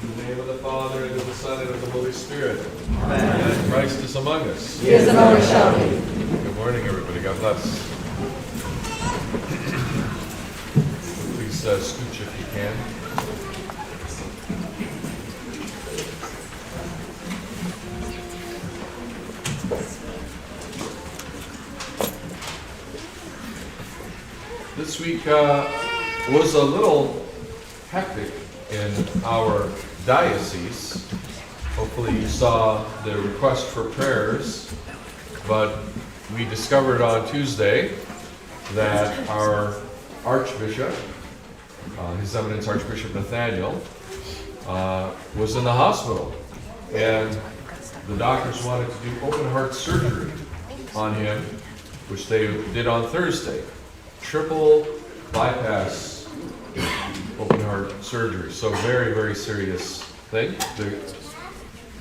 In the name of the Father, and of the Son, and of the Holy Spirit. Amen. Christ is among us. He is and always shall be. Good morning, everybody. God bless. Please scooch if you can. This week was a little hectic in our diocese. Hopefully you saw the request for prayers, but we discovered on Tuesday that our Archbishop, His Eminence Archbishop Nathaniel, was in the hospital, and the doctors wanted to do open heart surgery on him, which they did on Thursday. Triple bypass open heart surgery. So very, very serious thing.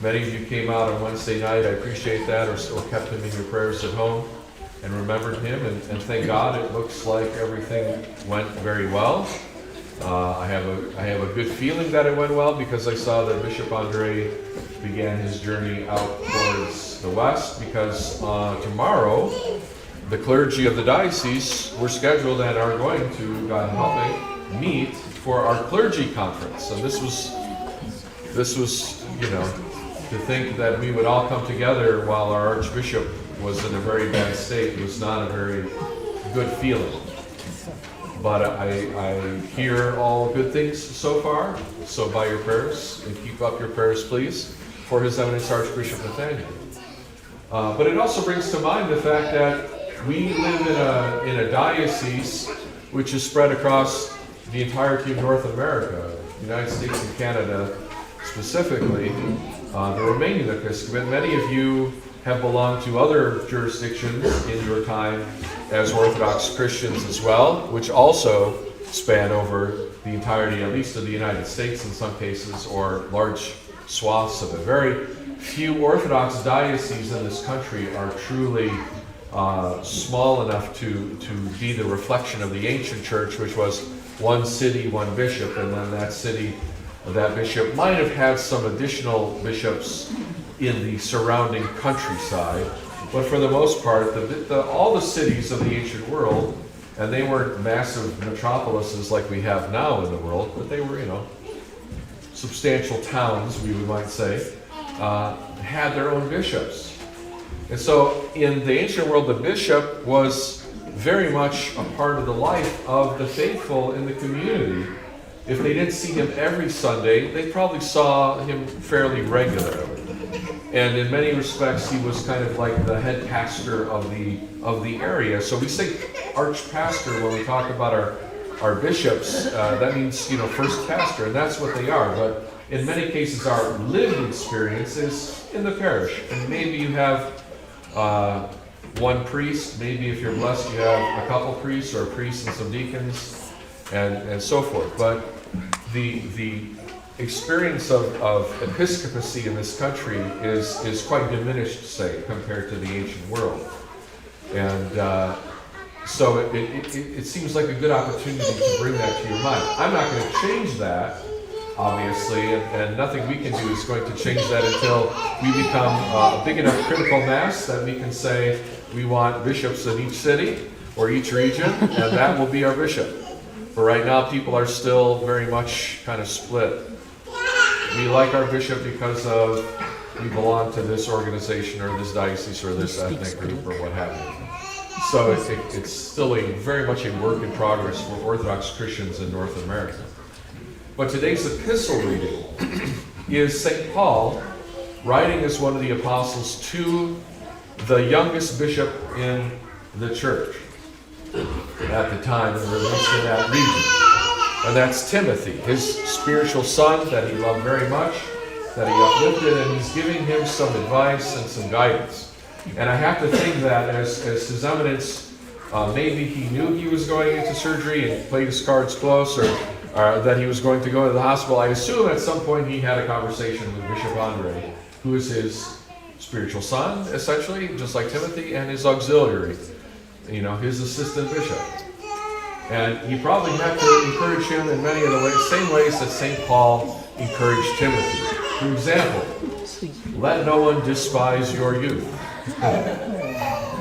Many of you came out on Wednesday night. I appreciate that, or kept him in your prayers at home and remembered him. And thank God it looks like everything went very well. I have a good feeling that it went well because I saw that Bishop Andre began his journey out towards the west, because tomorrow the clergy of the diocese were scheduled and are going to, God helping, meet for our clergy conference. And this was, to think that we would all come together while our Archbishop was in a very bad state was not a very good feeling. But I hear all good things so far, so by your prayers, and keep up your prayers, please, for His Eminence Archbishop Nathaniel. But it also brings to mind the fact that we live in a diocese which is spread across the entirety of North America, the United States and Canada specifically. The Romanian Episcopate, many of you have belonged to other jurisdictions in your time as Orthodox Christians as well, which also span over the entirety, at least of the United States in some cases, or large swaths of it. Very few Orthodox dioceses in this country are truly small enough to be the reflection of the ancient church, which was one city, one bishop, and then that city, that bishop might have had some additional bishops in the surrounding countryside, but for the most part, all the cities of the ancient world, and they weren't massive metropolises like we have now in the world, but they were, substantial towns, we might say, had their own bishops. And so in the ancient world, the bishop was very much a part of the life of the faithful in the community. If they didn't see him every Sunday, they probably saw him fairly regularly. And in many respects, he was kind of like the head pastor of the area. So we say archpastor when we talk about our bishops. That means, first pastor, and that's what they are. But in many cases, our lived experience is in the parish. And maybe you have one priest, maybe if you're blessed you have a couple priests, or a priest and some deacons, and so forth. But the experience of episcopacy in this country is quite diminished, say, compared to the ancient world. And so it seems like a good opportunity to bring that to your mind. I'm not going to change that, obviously, and nothing we can do is going to change that until we become a big enough critical mass that we can say we want bishops in each city or each region, and that will be our bishop. But right now, people are still very much kind of split. We like our bishop because we belong to this organization or this diocese or this ethnic group or what have you. So it's still very much a work in progress for Orthodox Christians in North America. But today's epistle reading is St. Paul writing as one of the apostles to the youngest bishop in the church at the time, and released in that region. And that's Timothy, his spiritual son that he loved very much, that he uplifted, and he's giving him some advice and some guidance. And I have to think that as His Eminence, maybe he knew he was going into surgery and played his cards close, or that he was going to go to the hospital. I assume at some point he had a conversation with Bishop Andre, who is his spiritual son, essentially, just like Timothy, and his auxiliary, his assistant bishop. And he probably had to encourage him in many of the same ways that St. Paul encouraged Timothy. For example, let no one despise your youth.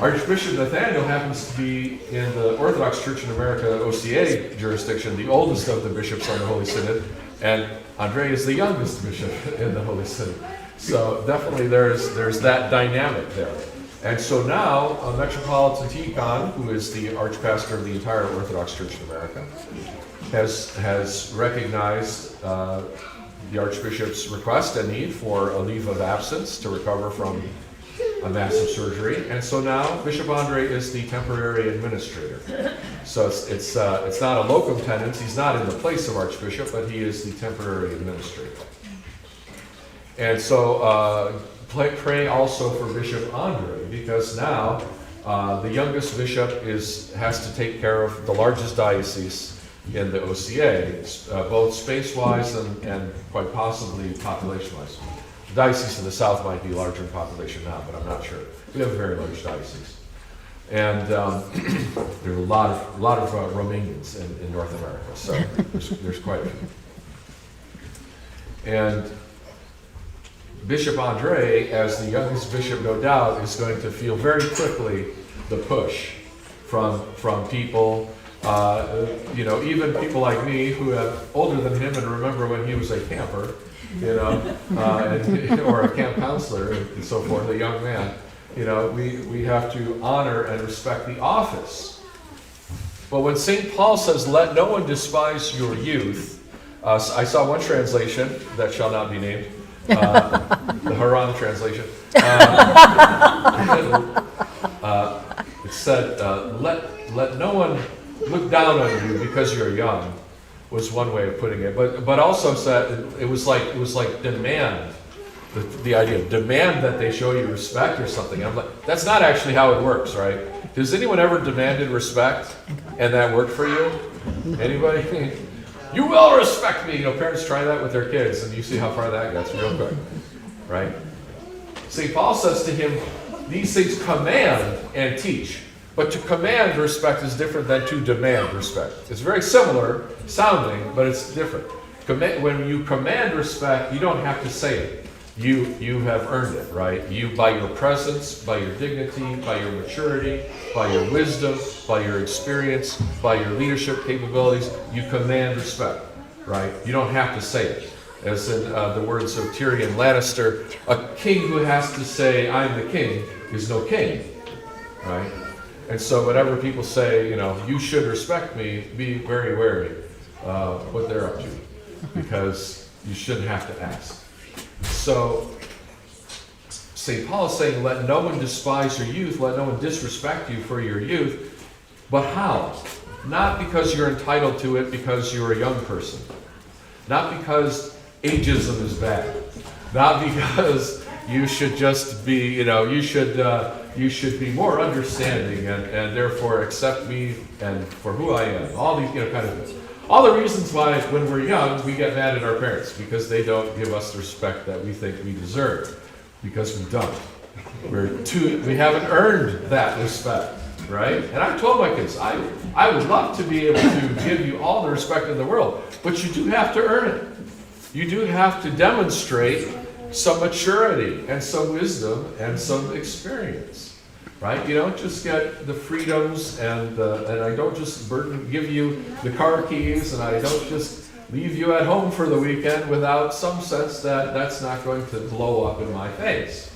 Archbishop Nathaniel happens to be in the Orthodox Church in America, OCA jurisdiction, the oldest of the bishops on the Holy Synod, and Andre is the youngest bishop in the Holy Synod. So definitely there's that dynamic there. And so now, Metropolitan Tikhon, who is the archpastor of the entire Orthodox Church in America, has recognized the Archbishop's request and need for a leave of absence to recover from a massive surgery. And so now Bishop Andre is the temporary administrator. So it's not a locum tenens, he's not in the place of Archbishop, but he is the temporary administrator. And so pray also for Bishop Andre, because now the youngest bishop has to take care of the largest diocese in the OCA, both space-wise and quite possibly population-wise. The diocese in the south might be larger in population now, but I'm not sure. We have a very large diocese. And there are a lot of Romanians in North America, so there's quite a few. And Bishop Andre, as the youngest bishop, no doubt, is going to feel very quickly the push from people, even people like me who are older than him and remember when he was a camper, or a camp counselor and so forth, a young man. We have to honor and respect the office. But when St. Paul says, let no one despise your youth, I saw one translation that shall not be named, the Haran translation. It said, let no one look down on you because you're young, was one way of putting it. But also said it was like demand. The idea of demand that they show you respect or something. I'm like, that's not actually how it works, right? Has anyone ever demanded respect and that worked for you? Anybody? You will respect me. Parents try that with their kids and you see how far that gets real quick, right? St. Paul says to him, these things command and teach. But to command respect is different than to demand respect. It's very similar sounding, but it's different. When you command respect, you don't have to say it. You have earned it, right? You, by your presence, by your dignity, by your maturity, by your wisdom, by your experience, by your leadership capabilities, you command respect, right? You don't have to say it. As in the words of Tyrion Lannister, a king who has to say, I'm the king, is no king, right? And so whenever people say, you should respect me, be very wary what they're up to, because you shouldn't have to ask. So St. Paul is saying, let no one despise your youth, let no one disrespect you for your youth. But how? Not because you're entitled to it because you're a young person. Not because ageism is bad. Not because you should just be, you should be more understanding and therefore accept me and for who I am. All these, kind of things. All the reasons why when we're young we get mad at our parents because they don't give us the respect that we think we deserve, because we don't. We haven't earned that respect, right? And I've told my kids, I would love to be able to give you all the respect in the world, but you do have to earn it. You do have to demonstrate some maturity and some wisdom and some experience. Right? You don't just get the freedoms and I don't just give you the car keys and I don't just leave you at home for the weekend without some sense that that's not going to blow up in my face,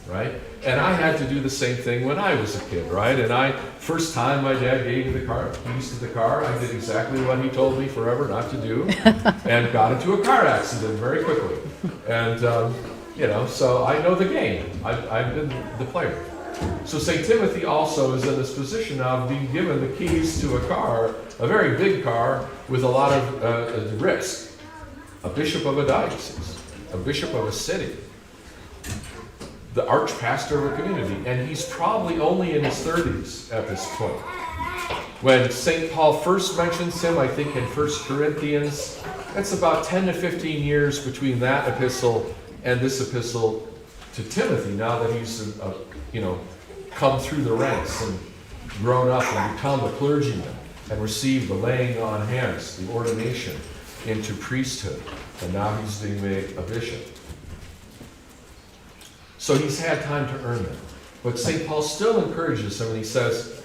right? And I had to do the same thing when I was a kid, right? And first time my dad gave me the keys to the car, I did exactly what he told me forever not to do and got into a car accident very quickly. And, so I know the game. I've been the player. So St. Timothy also is in this position of being given the keys to a car, a very big car with a lot of risk. A bishop of a diocese, a bishop of a city, the archpastor of a community, and he's probably only in his 30s at this point. When St. Paul first mentions him, I think in 1 Corinthians, that's about 10 to 15 years between that epistle and this epistle to Timothy, now that he's come through the ranks and grown up and become a clergyman. and received the laying on hands, the ordination into priesthood. And now he's being made a bishop. So he's had time to earn it. But St. Paul still encourages him, and he says,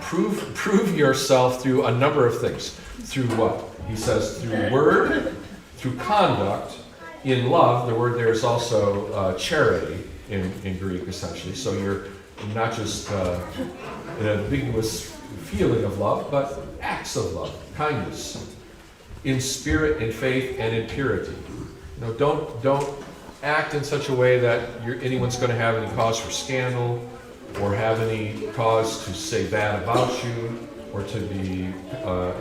prove yourself through a number of things. Through what? He says, through word, through conduct, in love. The word there is also charity in Greek, essentially. So you're not just an ambiguous feeling of love, but acts of love, kindness, in spirit, in faith, and in purity. Don't act in such a way that anyone's going to have any cause for scandal, or have any cause to say bad about you, or to be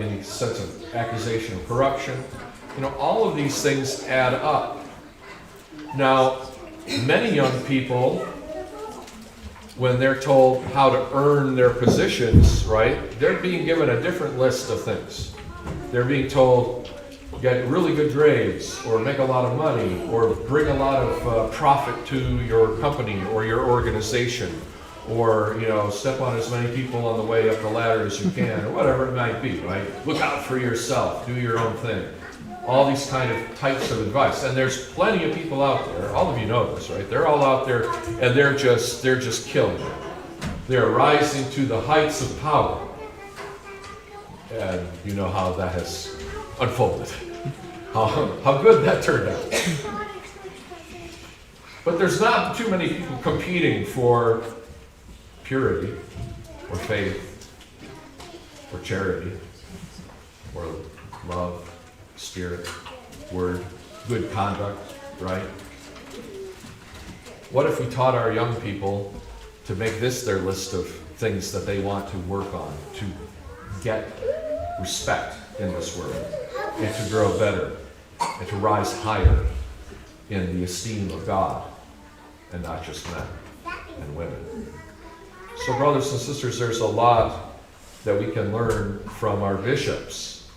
any sense of accusation of corruption. All of these things add up. Now, many young people, when they're told how to earn their positions, right, they're being given a different list of things. They're being told, get really good grades, or make a lot of money, or bring a lot of profit to your company or your organization, or step on as many people on the way up the ladder as you can, or whatever it might be, right? Look out for yourself, do your own thing. All these kind of types of advice. And there's plenty of people out there, all of you know this, right? They're all out there, and they're just killing it. They're rising to the heights of power. And you know how that has unfolded. How good that turned out. But there's not too many people competing for purity, or faith, or charity, or love, spirit, word, good conduct, right? What if we taught our young people to make this their list of things that they want to work on, to get respect in this world, and to grow better, and to rise higher in the esteem of God, and not just men and women? So brothers and sisters, there's a lot that we can learn from our bishops,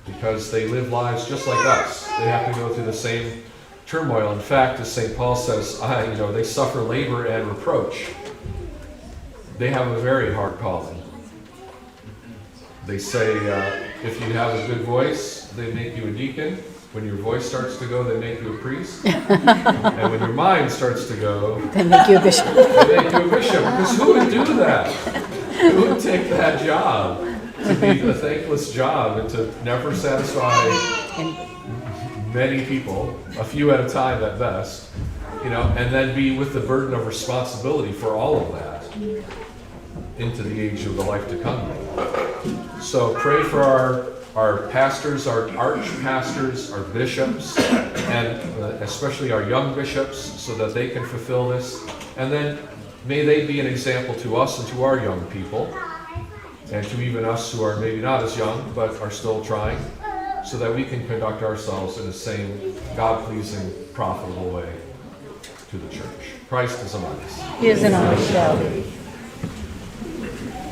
because they live lives just like us. They have to go through the same turmoil. In fact, as St. Paul says, they suffer labor and reproach. They have a very hard calling. They say, if you have a good voice, they make you a deacon. When your voice starts to go, they make you a priest. And when your mind starts to go, They make you a bishop. they make you a bishop. Because who would do that? Who would take that job? To be a thankless job and to never satisfy many people, a few at a time at best, and then be with the burden of responsibility for all of that into the age of the life to come. So pray for our pastors, our arch-pastors, our bishops, and especially our young bishops, so that they can fulfill this. And then may they be an example to us and to our young people, and to even us who are maybe not as young, but are still trying, so that we can conduct ourselves in the same God-pleasing, profitable way to the church. Christ is among us. He is in our shall be.